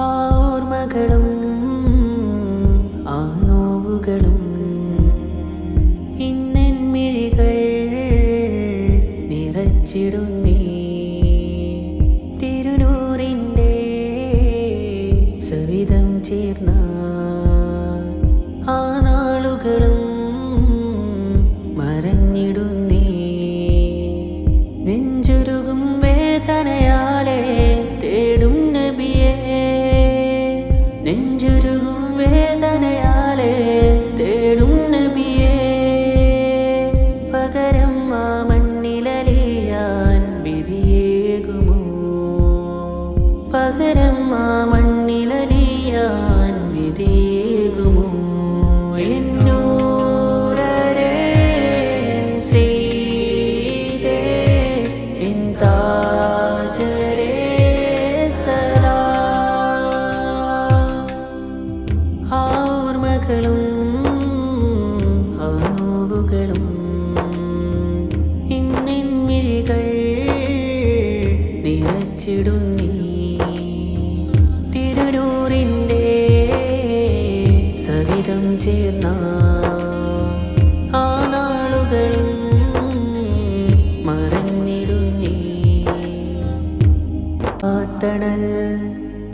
ആ ഓർമ്മകളും ആ നോവുകളും ഇന്നെൻ മിഴികൾ നിറച്ചിടുന്നേ. തിരുനൂറിൻ്റെ സവിധം ചേർന്ന ആ നാളുകളും മറഞ്ഞിടുന്നേ. നെഞ്ചുരുകും വേദനയാലെ തേടും നബിയേ, നെഞ്ചുരുകും വേദനയാലെ തേടും നബിയേ. പകരം ആ മണ്ണിലലിയാൻ വിധിയേകുമോ, പകരം ആ മണ്ണിലലിയാൻ വിധിയേകുമോ. എന്നൂരരെ സീതേ എൻ താജരേ സലാം. ആ ഓർമ്മകളും ആ നോവുകളും ഇന്നെൻ മിഴികൾ നിറച്ചിടുന്നേ. തിരുനൂറിൻ്റെ സവിധം ചേർന്ന ആ നാളുകളും മറഞ്ഞിടുന്നേ. ആ തണൽ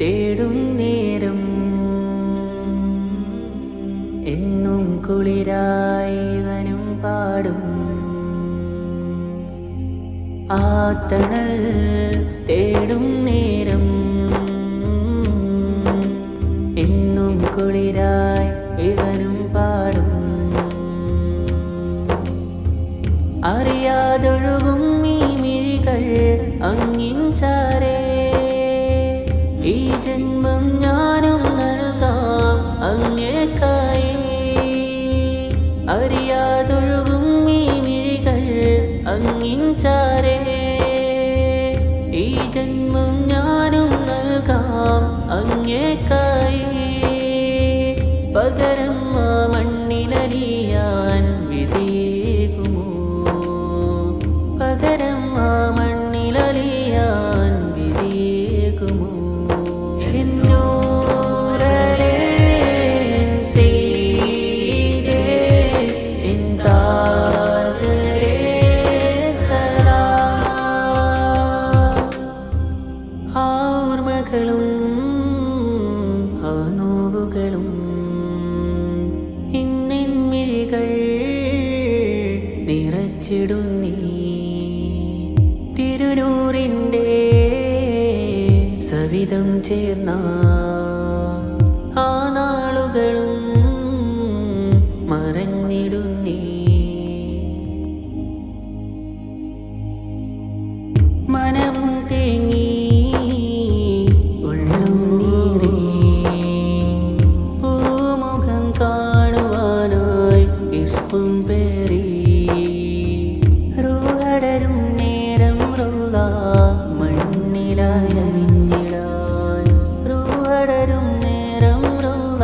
തേടും നേരം എന്നും കുളിരായി വനം പാടും. ആ തണൽ തേടും നേരം എന്നും കുളിരായി ഇവനും പാടും. അറിയാതൊഴുകും ഈ മിഴികൾ അങ്ങിൻ ചാരേ. ഈ ജന്മം ഞാനും നൽകാം അങ്ങേക്കായി. അറിയാതൊഴുകും ഈ മിഴികൾ അങ്ങിൻ ചാരേ. ഈ ജന്മം ഞാനും നൽകാം അങ്ങേക്കായി. പകരം ആ മണ്ണിലലിയാൻ വിധിയേകുമോ, പകരം ആ മണ്ണിലലിയാൻ വിധിയേകുമോ. എന്നൂരരെ സീതേ എൻ താജരേ സലാം. ആ ഓർമ്മകളും ആ നോവുകളും ഇന്നെൻ മിഴികൾ നിറച്ചിടുന്നേ. തിരുനൂറിൻ്റെ സവിധം ചേർന്ന ആ നാളുകളും മറഞ്ഞിടുന്നേ. മനവും തേങ്ങി ഉള്ളും നീറി പൂമുഖം കാണുവാനായി ഇഷ്പും പേറി. റൂഹടരും നേരം റൗള മണ്ണിലായി അലിഞ്ഞിടാൻ. റൂഹടരും നേരം റൗള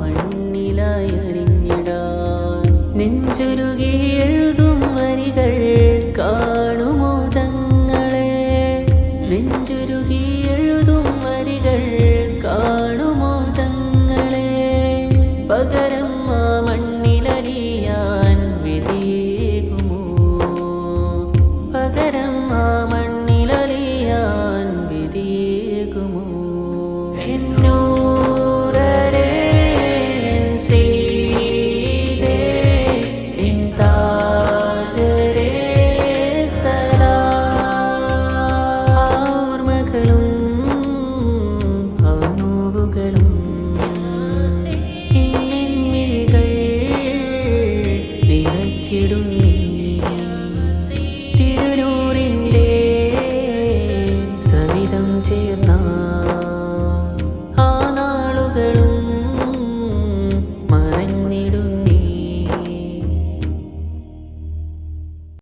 മണ്ണിലായി അലിഞ്ഞിടാൻ. നെഞ്ചുരുകി എഴുതും വരികൾ കാണുമോ തങ്ങളെ, നെഞ്ചുരുകി എഴുതും വരികൾ കാണുമോ തങ്ങളെ. പകരം ആ മണ്ണിലലിയാൻ വിധിയേകുമോ, പകരം ആ മണ്ണിലലിയാൻ വിധിയേകുമോ. എന്നോ